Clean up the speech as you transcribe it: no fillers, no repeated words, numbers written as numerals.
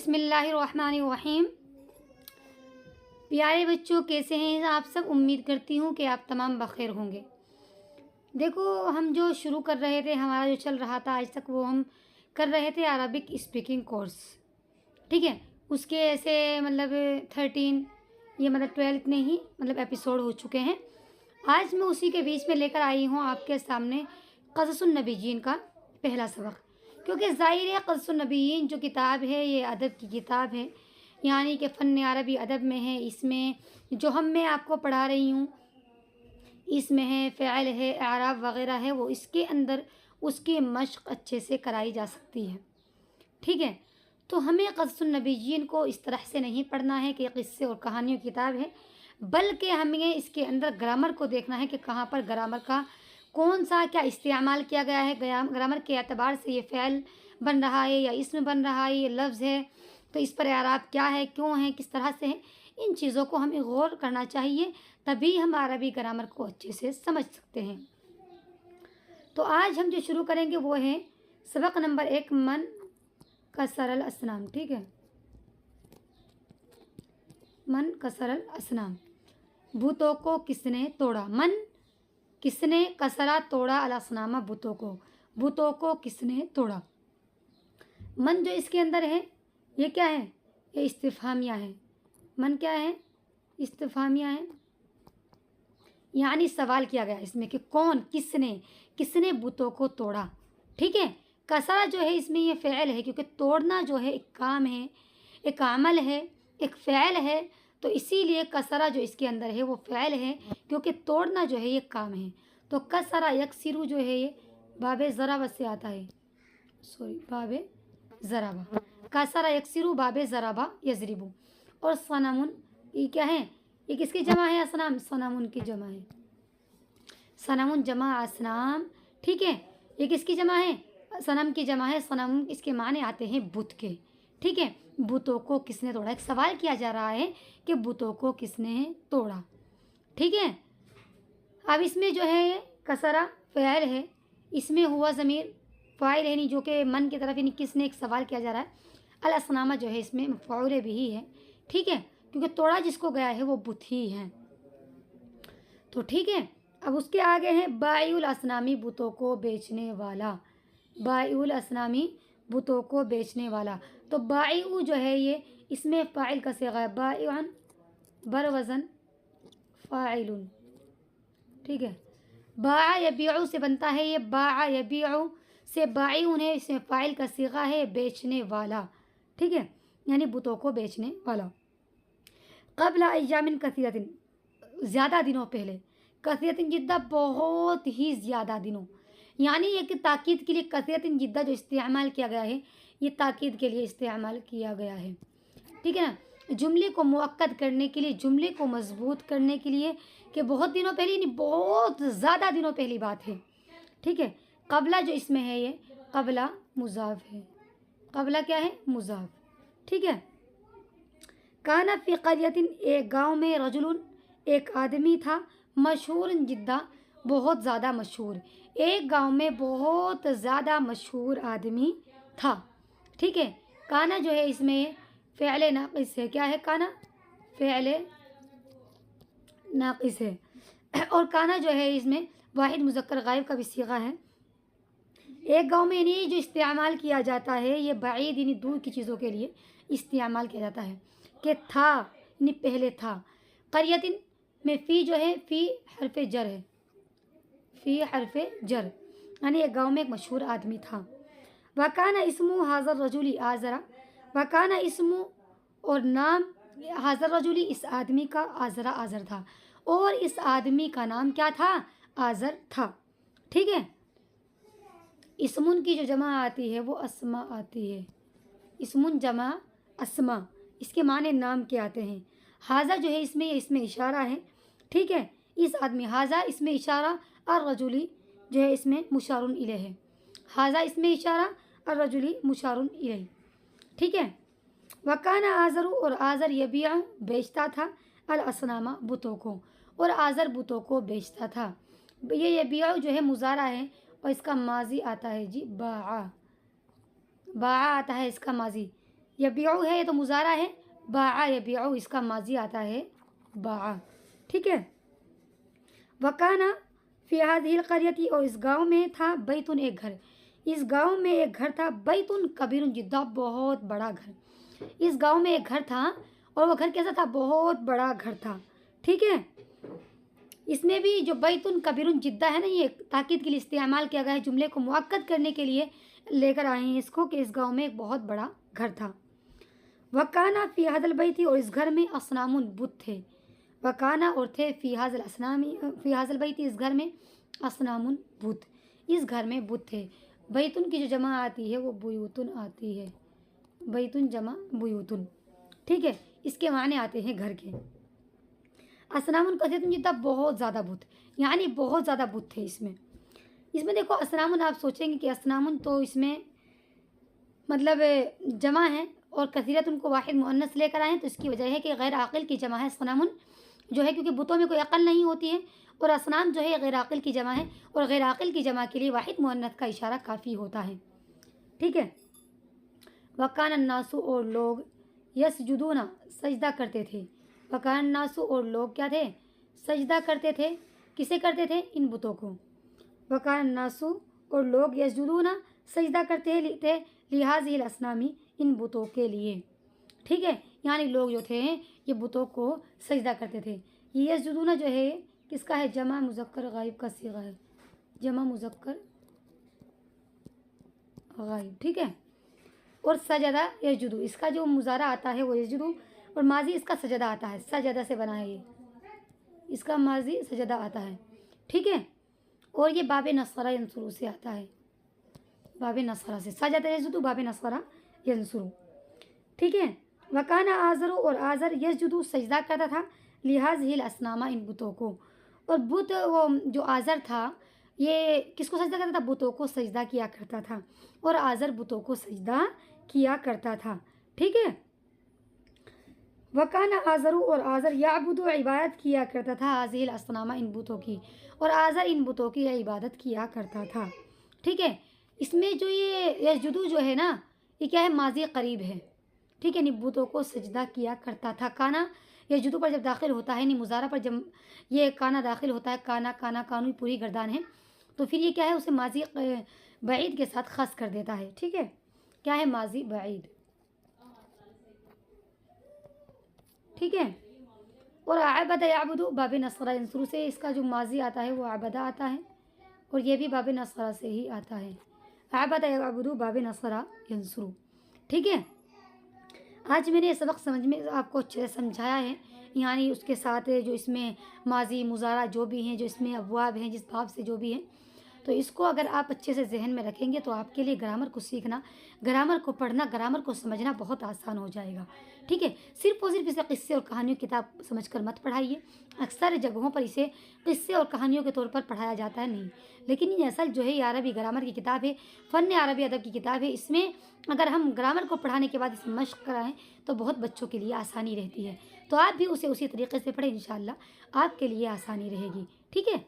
बिस्मिल्लाहिर्रहमानिर्रहीम। प्यारे बच्चों, कैसे हैं आप सब? उम्मीद करती हूँ कि आप तमाम बखैर होंगे। देखो, हम जो शुरू कर रहे थे, हमारा जो चल रहा था आज तक, वो हम कर रहे थे अरबिक स्पीकिंग कोर्स। ठीक है, उसके ऐसे मतलब 13 ये मतलब 12 में ही मतलब एपिसोड हो चुके हैं। आज मैं उसी के बीच में लेकर आई हूँ आपके सामने क़ससुन नबीयीन का पहला सबक। क्योंकि ज़ाहिर है क़ससुन नबीयीन जो किताब है ये अदब की किताब है, यानी कि फ़न अरबी अदब में है। इसमें जो मैं आपको पढ़ा रही हूँ इसमें है फ़िअल है, एराब वग़ैरह है, वो इसके अंदर उसकी मश्क़ अच्छे से कराई जा सकती है। ठीक है, तो हमें क़ससुन नबीयीन को इस तरह से नहीं पढ़ना है कि क़िस्से और कहानियों की किताब है, बल्कि हमें इसके अंदर ग्रामर को देखना है कि कहाँ पर ग्रामर का कौन सा क्या इस्तेमाल किया गया है। ग्रामर के एतबार से ये फ़िअल बन रहा है या इसम बन रहा है, ये लफ्ज़ है, तो इस पर एराब क्या है, क्यों है, किस तरह से है, इन चीज़ों को हमें गौर करना चाहिए, तभी हम अरबी ग्रामर को अच्छे से समझ सकते हैं। तो आज हम जो शुरू करेंगे वो है सबक नंबर 1, मन कसरल असनाम। ठीक है, मन कसरल असनाम, बुतों को किसने तोड़ा। मन किसने कसरा तोड़ा अल असनामा, बुतों को, बुतों को किसने तोड़ा। मन जो इसके अंदर है ये क्या है, ये इस्तिफ़हामिया है। मन क्या है, इस्तिफ़हामिया है, यानी सवाल किया गया इसमें कि कौन, किसने, किसने बुतों को तोड़ा। ठीक है, कसरा जो है इसमें ये फ़िअल है, क्योंकि तोड़ना जो है एक काम है, एक अमल है, एक फ़िअल है, तो इसीलिए कसरा जो इसके अंदर है वो फ़िअल है, क्योंकि तोड़ना जो है ये काम है। तो कसरा यकसिरु जो है ये बाबे ज़राबा से आता है, बाबे ज़राबा, कसरा यकसिरु बाबे ज़राबा यज़रिबु। और सनमुन ये क्या है, ये किसकी जमा है, असनाम, सनमुन की जमा है, सनमुन जमा असनाम। ठीक है, ये किसकी जमा है, सनम की जमा है, सनम इसके माने आते हैं बुत के। ठीक है, बुतों को किसने तोड़ा, एक सवाल किया जा रहा है कि बुतों को किसने तोड़ा। ठीक है, अब इसमें जो है कसरा फ़िअल है, इसमें हुआ ज़मीर फ़ाइल है, नहीं जो कि मन की तरफ, यानी किसने, एक सवाल किया जा रहा है। अल असनामा जो है इसमें मफ़ऊल बिही है। ठीक है, क्योंकि तोड़ा जिसको गया है वो बुत ही है। तो ठीक है, अब उसके आगे है बाइउल असनामी, बुतों को बेचने वाला, बाइउल असनामी, बुतों को बेचने वाला। तो बाइउ जो है ये इसमें फ़ाइल का सिगा है, बाइउन बर वज़न फ़ाइलुन। ठीक है, बाआ यबीउ से बनता है, ये बाआ यबीउ से बाइउन है, इसमें फ़ाइल का सिगा है बेचने वाला। ठीक है, यानी बुतों को बेचने वाला। क़ब्ल अय्यामिन कसीरतिन, ज़्यादा दिनों पहले, कसीरतिन जिद्दा, बहुत ही ज़्यादा दिनों, यानी एक ताकीद के लिए कसीरतिन जिद्दा जो इस्तेमाल किया गया है, ये ताकीद के लिए इस्तेमाल किया गया है। ठीक है ना, जुमले को मुअक्कद करने के लिए, जुमले को मजबूत करने के लिए, कि बहुत दिनों पहले, यानी बहुत ज़्यादा दिनों पहली बात है। ठीक है, क़ब्ला जो इसमें है ये क़ब्ला मुज़ाफ है, क़ब्ला क्या है, मुज़ाफ। ठीक है, काना फ़ी क़रयतिन, एक गाँव में, रजुलुन एक आदमी था, मशहूर जिद्दा, बहुत ज़्यादा मशहूर, एक गांव में बहुत ज़्यादा मशहूर आदमी था। ठीक है, काना जो है इसमें फ़िअल नाक़िस है, क्या है, काना फ़िअल नाक़िस है, और काना जो है इसमें वाहिद मुज़क्कर गायब का भी सीगा है। एक गांव में यानी जो इस्तेमाल किया जाता है ये बाईद यानी दूर की चीज़ों के लिए इस्तेमाल किया जाता है, कि था यानी पहले था। क़रयतिन में फ़ी जो है फ़ी हरफ़े जर है, फ़ी हरफ़े जर, यानी एक गाँव में एक मशहूर आदमी था। वकाना इस्मु हाज़र रजुली आज़रा, वकाना इस्मु और नाम हाज़र रजुली, इस आदमी का, आज़रा आज़र था, और इस आदमी का नाम क्या था, आज़र था। ठीक है, इस्मुन की जो जमा आती है वो अस्मा आती है, इस्मुन जमा अस्मा, इसके माने नाम के आते हैं। हाजा जो है इसमें इशारा है। ठीक है, इस आदमी, हाजा इसमें इशारा, और रजुली जो है इसमें मुशारुन इलैह है, हाजा इसमें इशारा और रजुली मुशारुन इलैह। ठीक है, वकाना आज़रू, और आज़र यबिया बेचता था, अल असनामा, बुतों को, और आज़र बुतों को बेचता था। ये यबिया जो है मुज़ारा है, और इसका माजी आता है जी बाआ, बाआ आता है इसका माजी, यबीउ है, ये तो मुजारा है। बाआ यबीउ इसका माजी आता है बाआ, ठीक है। वकाना फी हाज़िहिल क़रियति, और इस गांव में था बैतुन एक घर, इस गांव में एक घर था, बैतुन कबीरुन जिद्दा बहुत बड़ा घर। इस गांव में एक घर था और वो घर कैसा था, बहुत बड़ा घर था, ठीक है। इसमें भी जो बैतुन कबीरुन जिद्दा है ना, ये ताकीद के लिए इस्तेमाल किया गया है, जुमले को मुअक्कद करने के लिए लेकर आए हैं इसको, कि इस गांव में एक बहुत बड़ा घर था। वकाना फी हाज़िल बैति, और इस घर में असनामुन बुत थे। वकाना और थे फी हाज़िल बैति, इस घर में असनामुन बुत, इस घर में बुत थे। बैतुन की जो जमा आती है वो बुयूतुन आती है, बैतुन जमा बुयूतुन, ठीक है। इसके माने आते हैं घर के। असनामुन कसीरतुन जिद्दा बहुत ज़्यादा बुत, यानी बहुत ज़्यादा बुत थे इसमें। देखो असनामुन, आप सोचेंगे कि असनामुन तो इसमें मतलब जमा है, और कसीरतुन को वाहिद मुअन्नस लेकर आए हैं, तो इसकी वजह है कि गैर आकिल की जमा है असनामुन जो है, क्योंकि बुतों में कोई अकल नहीं होती है, और असनाम जो है गैर आकिल की जमा है, और गैर आकिल की जमा के लिए वाहिद मुअन्नस का इशारा काफ़ी होता है, ठीक है। वकान अन्नासु, और लोग यसजुदूना सजदा करते थे। वकान अन्नासु, और लोग क्या थे, सजदा करते थे। किसे करते थे, इन बुतों को। वकान अन्नासु, और लोग यसजुदूना सजदा करते थे, लिहाज़िल असनामी, इन बुतों के लिए, ठीक है। यानी लोग जो थे ये बुतों को सजदा करते थे। ये यसजुदूना जो है किसका है, जमा मुज़क्कर गायब का सीगा है, जमा मुज़क्कर गायब, ठीक है। और सजदा यसजुदू, इसका जो मुजारा आता है वो यसजुदू, और माजी इसका सजदा आता है, सजदा से बना है ये, इसका माजी सजदा आता है, ठीक है। और ये बाब नसरा यंसुरू से आता है, बाब नसरा से, सजदा यसजुदू बाब नसरा यंसुरू, ठीक है। वकाना आज़रू, और आज़र यसजुदू सजदा करता था, लिहाज़िल असनामा, इन बुतों को। और बुत, वो जो आज़र था ये किसको सजदा करता था, बुतों को सजदा किया करता था, और आज़र बुतों को सजदा किया करता था, ठीक है। वकाना आज़रू, और आज़र याबुदु इबादत किया करता था, हाज़िहिल असनामा, इन बुतों की, और आज़र इन बुतों की इबादत किया करता था, ठीक है। इसमें जो ये यसजुदू जो है ना, ये क्या है, माजी करीब है, ठीक है। बुतों को सजदा किया करता था। काना यसजुदू पर जब दाखिल होता है, मुजारा पर जब ये काना दाखिल होता है, काना काना कानू पूरी गर्दान है, तो फिर ये क्या है, उसे माजी बईद के साथ खास कर देता है, ठीक है। क्या है, माजी बईद, ठीक है। और आबदा याबुदु बाब नसरा यंसुरू से इसका जो माजी आता है वो आबदा आता है, और ये भी बाब नसरा से ही आता है, आबदा याबुदु बाब नसरा यंसुरू, ठीक है। आज मैंने ये सबक समझ में आपको अच्छे से समझाया है, यानी उसके साथ जो इसमें माजी मुजारा जो भी हैं, जो इसमें अबवाब हैं, जिस बाब से जो भी हैं, तो इसको अगर आप अच्छे से जहन में रखेंगे तो आपके लिए ग्रामर को सीखना, ग्रामर को पढ़ना, ग्रामर को समझना बहुत आसान हो जाएगा, ठीक है। सिर्फ और सिर्फ इसे किस्से और कहानियों की किताब समझकर मत पढ़ाइए। अक्सर जगहों पर इसे किस्से और कहानियों के तौर पर पढ़ाया जाता है, नहीं, लेकिन ये असल जो है ये अरबी ग्रामर की किताब है, फ़न अरबी अदब की किताब है। इसमें अगर हम ग्रामर को पढ़ाने के बाद इसे मश्क कराएँ तो बहुत बच्चों के लिए आसानी रहती है। तो आप भी उसे उसी तरीके से पढ़ें, इंशाअल्लाह आपके लिए आसानी रहेगी, ठीक है।